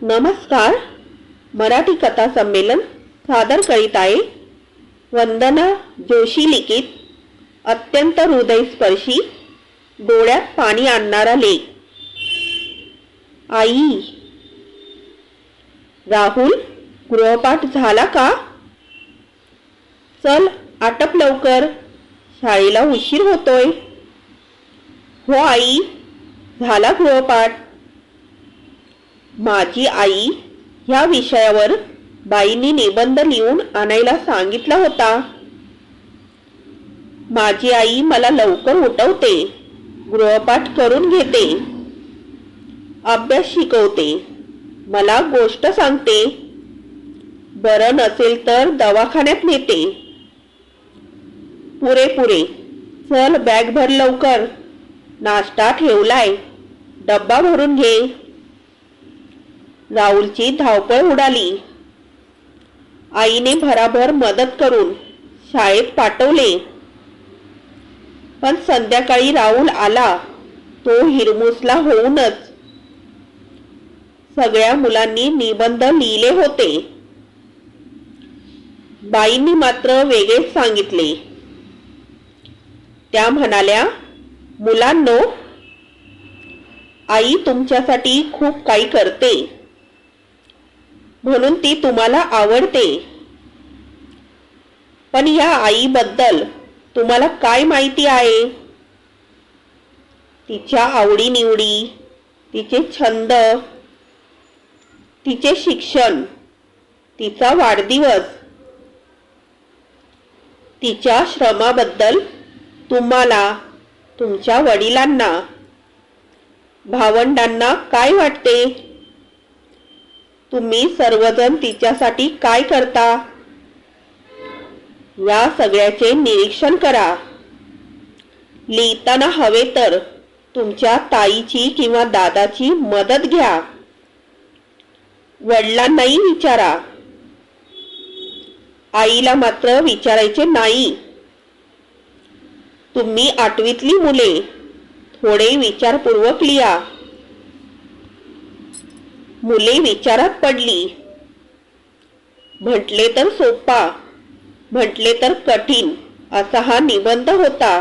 नमस्कार. मराठी कथा संमेलन सादर करीत आहे वंदना जोशी लिखित अत्यंत हृदयस्पर्शी डोळ्यात पाणी आणणारा लेख. आई. राहुल, गृहपाठ झाला का? चल आटप लवकर, शाळेला उशीर होतोय. हो आई, झाला गृहपाठ. माझी आई ह्या विषयावर बाईंनी निबंध लिहून आणायला सांगितला होता. माझी आई मला लवकर उठवते, गृहपाठ करून घेते, अभ्यास शिकवते, मला गोष्ट सांगते, बरं नसेल तर दवाखान्यात नेते. पुरे चल बॅग भर लवकर, नाश्ता ठेवलाय, डब्बा भरून घे. राहुलची धावपळ उडाली. आईने भराभर मदत करून शाळेत पाठवले. पण संध्याकाळी राहुल आला तो हिरमुसला होऊनच. सगळ्या मुलांनी निबंध लिहिले होते, बाईंनी मात्र वेगळेच सांगितले. त्या म्हणाल्या, मुलांनो, आई तुमच्यासाठी खूप काही करते, म्हणून ती तुम्हाला आवडते. पण या आईबद्दल तुम्हाला काय माहिती आहे? तिच्या आवडीनिवडी, तिचे छंद, तिचे शिक्षण, तिचा वाढदिवस, तिच्या श्रमाबद्दल तुम्हाला, तुमच्या वडिलांना, भावंडांना काय वाटते? तुम्ही सर्वजण तिच्यासाठी काय करता? या सगळ्याचे निरीक्षण करा. लिहिताना हवे तर तुमच्या ताईची किंवा दादाची मदत घ्या. वडिलांनाही विचारा. आईला मात्र विचारायचे नाही. तुम्ही 8वीतली मुले, थोडे विचारपूर्वक लिहा. मुले विचारात पडली. म्हटले तर सोपा, म्हटले तर कठीण असा हा निबंध होता.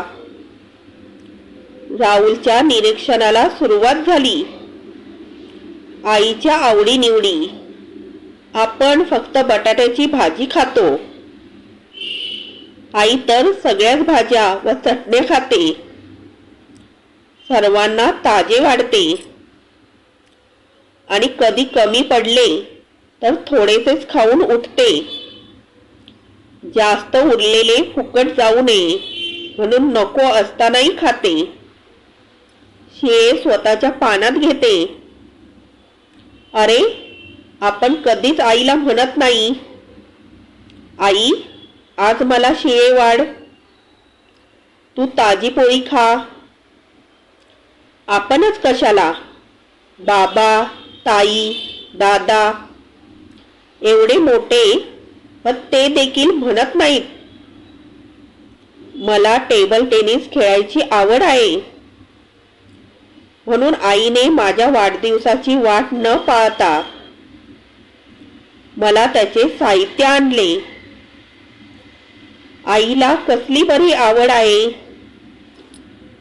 राहुलच्या निरीक्षणाला सुरुवात झाली. आईच्या आवडीनिवडी. आपण फक्त बटाट्याची भाजी खातो, आई तर सगळ्याच भाज्या व चटण्या खाते, सर्वांना ताजे वाढते, आणि कधी कमी पडले तर थोडेसेच खाऊन उठते. जास्त उरलेले फुकट जाऊ नये म्हणून नको असतानाही खाते. शिळे स्वतःच्या पानात घेते. अरे, आपण कधीच आईला म्हणत नाही, आई आज मला शिळे वाढ, तू ताजी पोळी खा. आपणच कशाला, बाबा, ताई, दादा एवढे मोठे पण ते देखील म्हणत नाहीत. मला टेबल टेनिस खेळायची आवड आहे, म्हणून आईने माझ्या वाढदिवसाची वाट न पाहता मला त्याचे साहित्य आणले. आईला कसली बरी आवड आहे?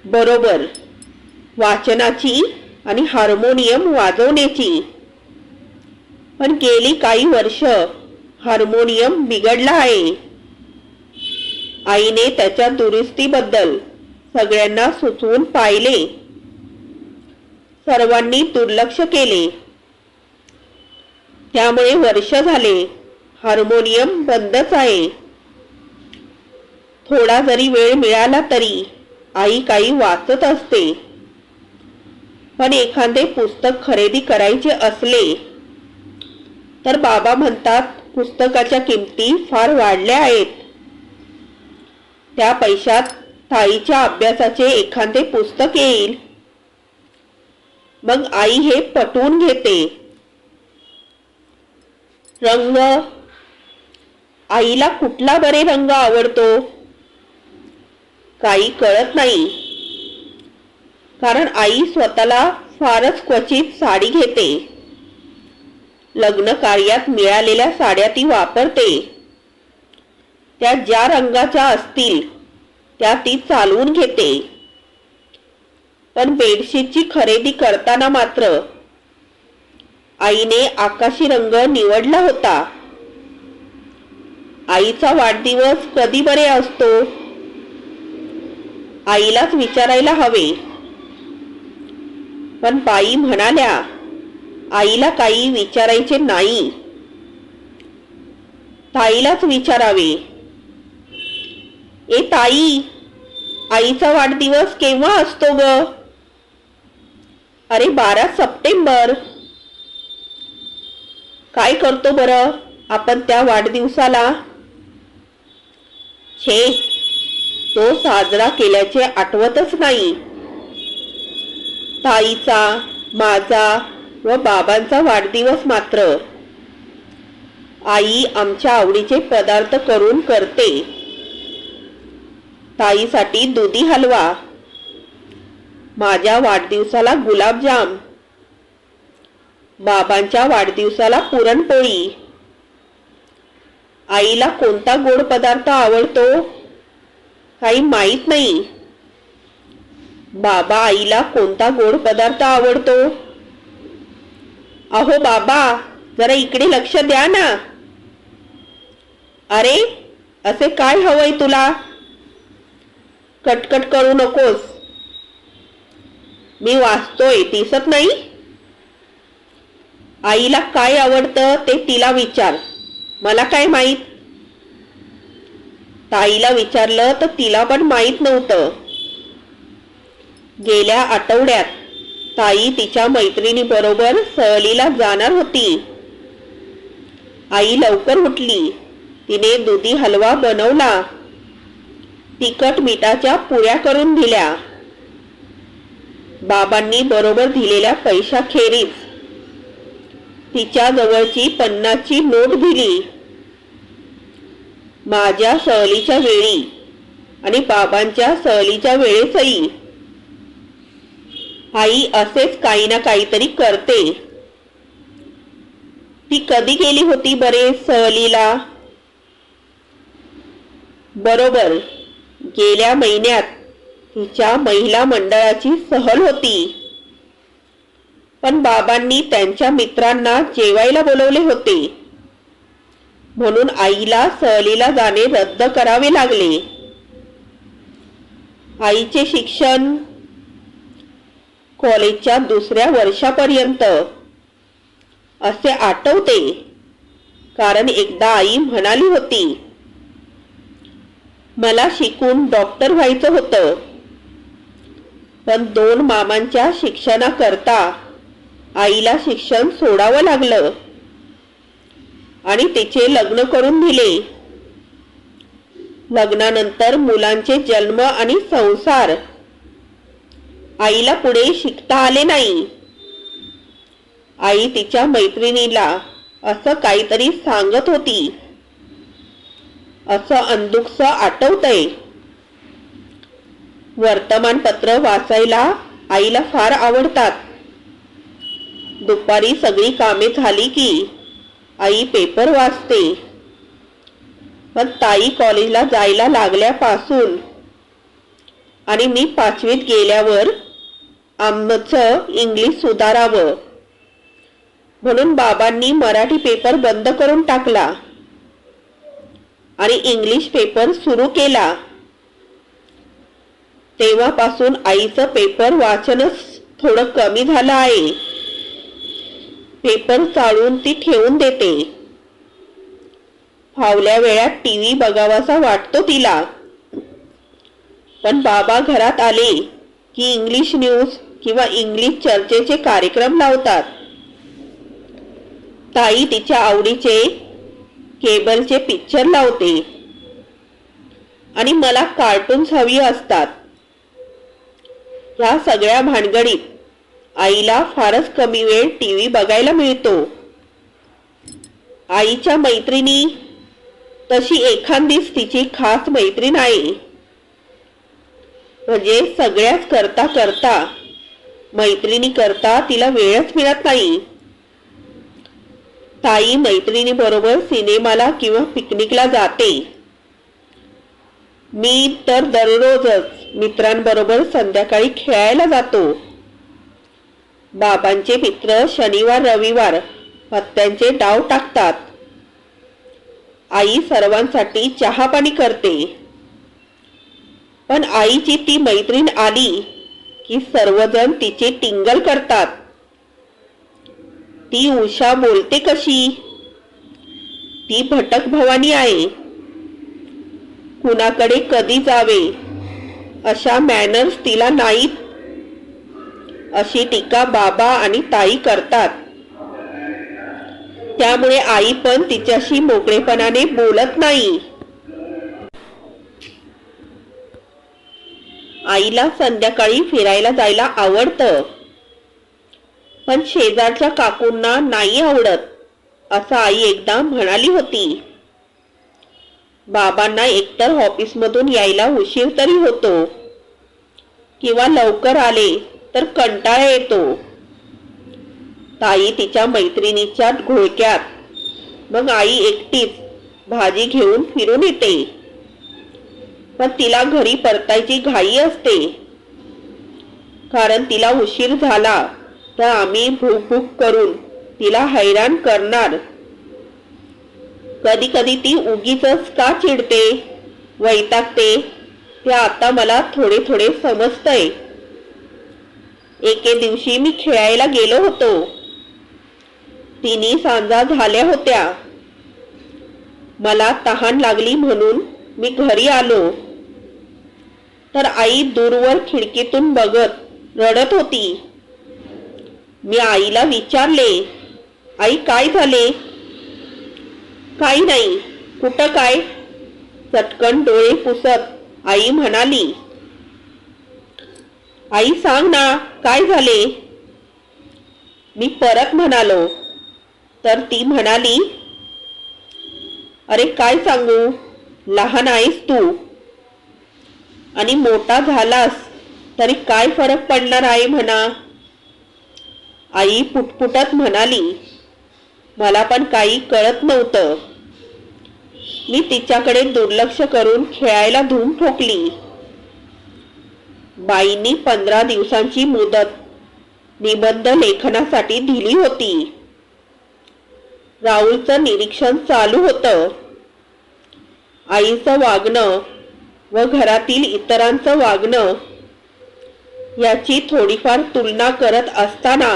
बरोबर, वाचनाची आणि हार्मोनियम वाजवण्याची. पण गेली काही वर्ष हार्मोनियम बिघडला आहे. आईने त्याच्या दुरुस्तीबद्दल सगळ्यांना सुचवून पाहिले. सर्वांनी दुर्लक्ष केले. त्यामुळे वर्ष झाले हार्मोनियम बंदच आहे. थोडा जरी वेळ मिळाला तरी आई काही वाचत असते. पण एखादे पुस्तक खरेदी करायचे असले तर बाबा म्हणतात, पुस्तकाच्या किमती फार वाढल्या आहेत. त्या पैशात ताईच्या अभ्यासाचे एखादे पुस्तक येईल. मग आई हे पटवून घेते. रंग. आईला कुठला बरे रंग आवडतो? काही कळत नाही. कारण आई स्वतःला फारच क्वचित साडी घेते. लग्न कार्यात मिळालेल्या साड्या ती वापरते. त्या ज्या रंगाच्या असतील त्या ती चालवून घेते. पण बेडशीटची खरेदी करताना मात्र आईने आकाशी रंग निवडला होता. आईचा वाढदिवस कधी बरे असतो? आईलाच विचारायला हवे. पण बाई म्हणाल्या, आईला काही विचारायचे नाही, ताईलाच विचारावे. ए ताई, आईचा वाढदिवस केव्हा असतो ग? अरे 12 सप्टेंबर. काय करतो बरं आपण त्या वाढदिवसाला? छे, तो साजरा केल्याचे आठवतच नाही. ताईचा, माझा व बाबांचा वाढदिवस मात्र आई आमच्या आवडीचे पदार्थ करून करते. ताईसाठी दुधी हलवा, माझ्या वाढदिवसाला गुलाबजाम, बाबांच्या वाढदिवसाला पुरणपोळी. आईला कोणता गोड पदार्थ आवडतो काही माहीत नाही. बाबा आईला कोणता गोड पदार्थ आवडतो? अहो बाबा, जरा इकडे लक्ष द्या ना. अरे, असे काय हवंय तुला? कटकट करू नकोस, मी वाचतोय, दिसत नाही? आईला काय आवडतं ते तिला विचार, मला काय माहित? ताईला विचारलं तर तिला पण माहित नव्हतं. गेल्या आठवड्यात ताई तिच्या मैत्रिणी बरोबर सहलीला जाणार होती. आई लवकर उठली. तिने दुधी हलवा बनवला, तिखट मिठाच्या पुऱ्या करून दिल्या. बाबांनी बरोबर दिलेल्या पैशाखेरीज तिच्या जवळची 50ची नोट दिली. माझ्या सहलीच्या वेळी आणि बाबांच्या सहलीच्या वेळेसही आई असेच काही ना काहीतरी करते. ती कधी गेली होती बरे सहलीला? बरोबर गेल्या महिन्यात तिच्या महिला मंडळाची सहल होती. पण बाबांनी त्यांच्या मित्रांना जेवायला बोलवले होते, म्हणून आईला सहलीला जाणे रद्द करावे लागले. आईचे शिक्षण कॉलेजच्या 2ऱ्या वर्षापर्यंत असे आठवते, कारण एकदा आई म्हणाली होती, मला शिकून डॉक्टर व्हायचं होतं. पण 2 मामांच्या शिक्षणाकरता आईला शिक्षण सोडावं लागलं आणि तिचे लग्न करून दिले. लग्नानंतर मुलांचे जन्म आणि संसार. आईला पुढे शिकता आले नाही. आई तिच्या मैत्रिणीला असं काहीतरी सांगत होती, असं अंदुकसं आठवतंय. वर्तमानपत्र वाचायला आईला फार आवडतात. दुपारी सगळी कामे झाली की आई पेपर वाचते. पण ताई कॉलेजला जायला लागल्यापासून आणि मी 5वीत गेल्यावर आमचं इंग्लिश सुधारावं म्हणून बाबांनी मराठी पेपर बंद करून टाकला आणि इंग्लिश पेपर सुरू केला. तेव्हापासून आईचं पेपर वाचनच थोडं कमी झालं आहे. पेपर चाळून ती ठेवून देते. फावल्या वेळात टीव्ही बघावासा वाटतो तिला. पण बाबा घरात आले की इंग्लिश न्यूज किंवा इंग्लिश चर्चेचे कार्यक्रम लावतात. ताई तिच्या आवडीचे केबलचे पिक्चर लावते आणि मला कार्टून्स हवी असतात. ह्या सगळ्या भानगडीत आईला फारच कमी वेळ टीव्ही बघायला मिळतो. आईच्या मैत्रिणी तशी एखादीच तिची खास मैत्रीण आहे. म्हणजे सगळ्याच करता करता मैत्रिणी करता तिला वेळच मिळत नाही. ताई मैत्रिणीबरोबर सिनेमाला किंवा पिकनिकला जाते. मी तर दररोजच मित्रांबरोबर संध्याकाळी खेळायला जातो. बाबांचे मित्र शनिवार रविवार पत्त्यांचे डाव टाकतात. आई सर्वांसाठी चहा पाणी करते. पण आईची ती मैत्रीण आली की सर्वजण तिची टिंगल करतात. ती उषा बोलते कशी? ती भटक भवानी आहे. कुणाकडे कधी जावे अशा मॅनर्स तिला नाहीत, अशी टीका बाबा आणि ताई करतात. त्यामुळे आई पण तिच्याशी मोकळेपणाने बोलत नाही. आईला संध्याकाळी फिरायला जायला आवडतं, पण शेजारच्या काकूंना नाही आवडत, असं आई एकदा म्हणाली होती. बाबांना एकतर ऑफिसमधून यायला उशीर तरी होतो किंवा लवकर आले तर कंटाळा येतो. ताई तिच्या मैत्रिणीच्या घोळक्यात, मग आई एकटीच भाजी घेऊन फिरून येते. पण तिला घरी परतायची घाई असते, कारण तिला उशीर झाला तर आम्ही भूक करून तिला हैराण करणार. कधी कधी ती उगीचच का चिडते, वैतागते ते आता मला थोडे थोडे समजतंय. एके दिवशी मी खेळायला गेलो होतो. 3 सांजा झाल्या होत्या. मला तहान लागली म्हणून मी घरी आलो तर आई दूरवर खिडकीतून बघत रडत होती. मी आईला विचारले, आई काय झाले? काही नाही. कुठं काय? चटकन डोळे पुसत आई म्हणाली, आई सांग ना काय झाले? मी परत म्हणालो तर ती म्हणाली, अरे काय सांगू, लहान आहेस तू आणि मोठा झालास तरी काय फरक पडणार आहे म्हणा. आई पुटपुटत म्हणाली. मला पण काही कळत नव्हतं. मी तिच्याकडे दुर्लक्ष करून खेळायला धूम ठोकली. बाईंनी 15 दिवसांची मुदत निबंध लेखनासाठी दिली होती. राहुलचं निरीक्षण चालू होतं. आईचं वागणं व घरातील इतरांचं वागणं याची थोडीफार तुलना करत असताना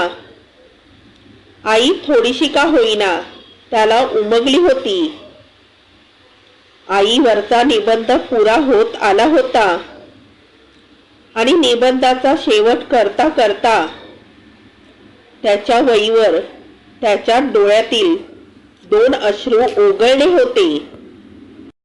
आई थोडीशी का होईना त्याला उमगली होती. आईवरचा निबंध पुरा होत आला होता आणि निबंधाचा शेवट करता करता त्याच्या वहीवर त्याच्या डोळ्यातील 2 अश्रू ओघळले होते.